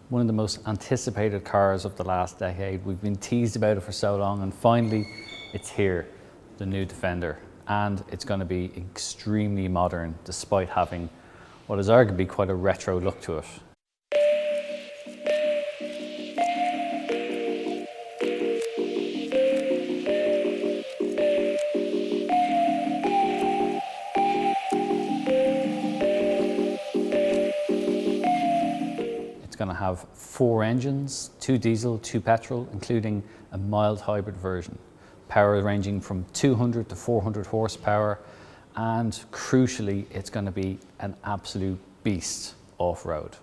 One of the most anticipated cars of the last decade. We've been teased about it for so long, and finally it's here, the new Defender. And it's going to be extremely modern despite having what is arguably quite a retro look to it. It's going to have 4 engines, 2 diesel, 2 petrol, including a mild hybrid version. Power ranging from 200 to 400 horsepower, and crucially, it's going to be an absolute beast off-road.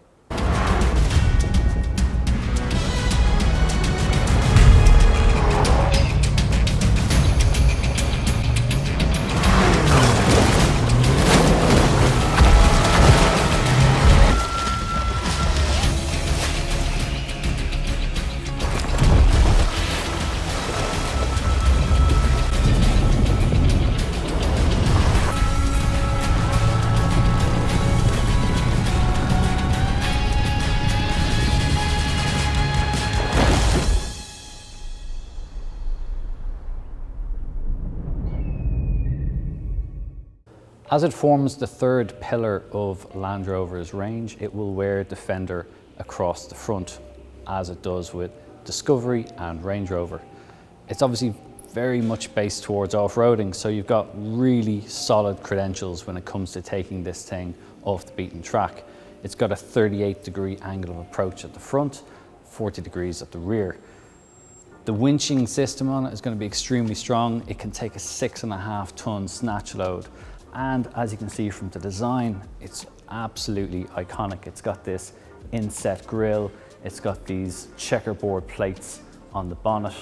As it forms the 3rd pillar of Land Rover's range, it will wear Defender across the front, as it does with Discovery and Range Rover. It's obviously very much based towards off-roading, so you've got really solid credentials when it comes to taking this thing off the beaten track. It's got a 38-degree angle of approach at the front, 40 degrees at the rear. The winching system on it is going to be extremely strong. It can take a 6.5-ton snatch load. And as you can see from the design, it's absolutely iconic. It's got this inset grille, it's got these checkerboard plates on the bonnet,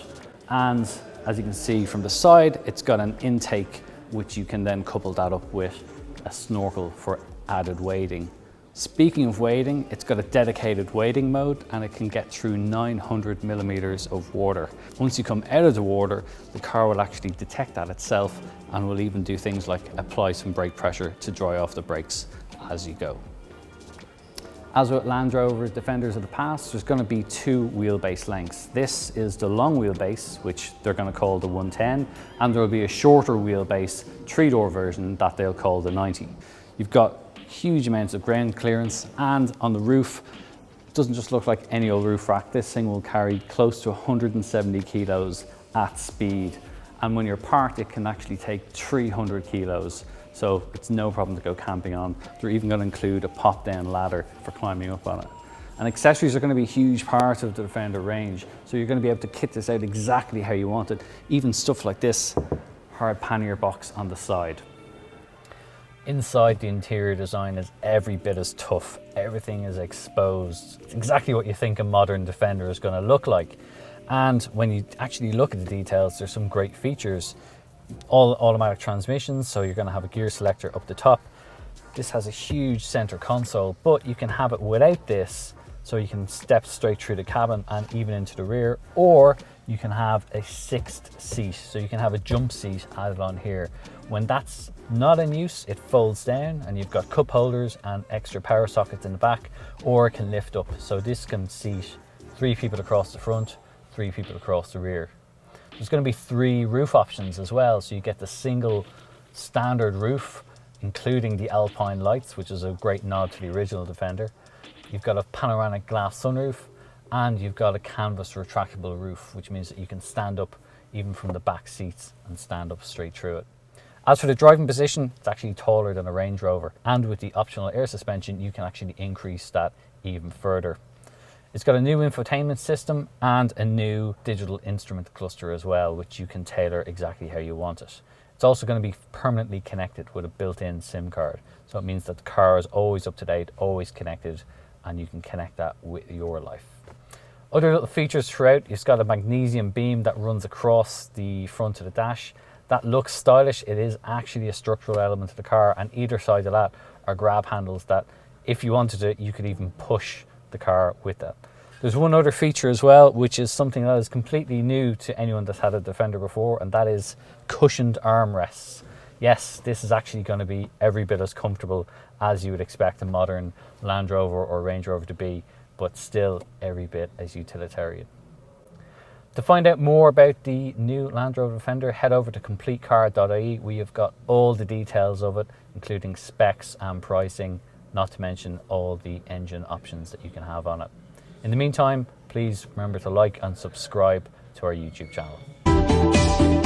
and as you can see from the side, it's got an intake which you can then couple that up with a snorkel for added wading. Speaking of wading, it's got a dedicated wading mode, and it can get through 900 millimeters of water. Once you come out of the water, the car will actually detect that itself and will even do things like apply some brake pressure to dry off the brakes as you go. As with Land Rover Defenders of the past, there's going to be 2 wheelbase lengths. This is the long wheelbase, which they're going to call the 110, and there will be a shorter wheelbase 3-door version that they'll call the 90. You've got huge amounts of ground clearance, and on the roof, it doesn't just look like any old roof rack. This thing will carry close to 170 kilos at speed, and when you're parked, it can actually take 300 kilos. So it's no problem to go camping on. They're even going to include a pop-down ladder for climbing up on it. And accessories are going to be a huge part of the Defender range, so you're going to be able to kit this out exactly how you want it. Even stuff like this hard pannier box on the side. Inside, the interior design is every bit as tough. Everything is exposed. It's exactly what you think a modern Defender is going to look like. And when you actually look at the details, there's some great features. All automatic transmissions, so you're going to have a gear selector up the top. This has a huge center console, but you can have it without this, so you can step straight through the cabin and even into the rear, or you can have a 6th seat, so you can have a jump seat added on here. When that's not in use, it folds down and you've got cup holders and extra power sockets in the back, or it can lift up, so this can seat 3 people across the front, 3 people across the rear. There's going to be 3 roof options as well, so you get the single standard roof, including the Alpine lights, which is a great nod to the original Defender. You've got a panoramic glass sunroof, and you've got a canvas retractable roof, which means that you can stand up even from the back seats and stand up straight through it. As for the driving position, it's actually taller than a Range Rover, and with the optional air suspension, you can actually increase that even further. It's got a new infotainment system and a new digital instrument cluster as well, which you can tailor exactly how you want it. It's also going to be permanently connected with a built-in SIM card. So it means that the car is always up to date, always connected, and you can connect that with your life. Other little features throughout, it's got a magnesium beam that runs across the front of the dash. That looks stylish. It is actually a structural element of the car, and either side of that are grab handles that, if you wanted it, you could even push the car with that. There's one other feature as well, which is something that is completely new to anyone that's had a Defender before, and that is cushioned armrests. Yes, this is actually going to be every bit as comfortable as you would expect a modern Land Rover or Range Rover to be, but still every bit as utilitarian. To find out more about the new Land Rover Defender, head over to CompleteCar.ie. We have got all the details of it, including specs and pricing, not to mention all the engine options that you can have on it. In the meantime, please remember to like and subscribe to our YouTube channel.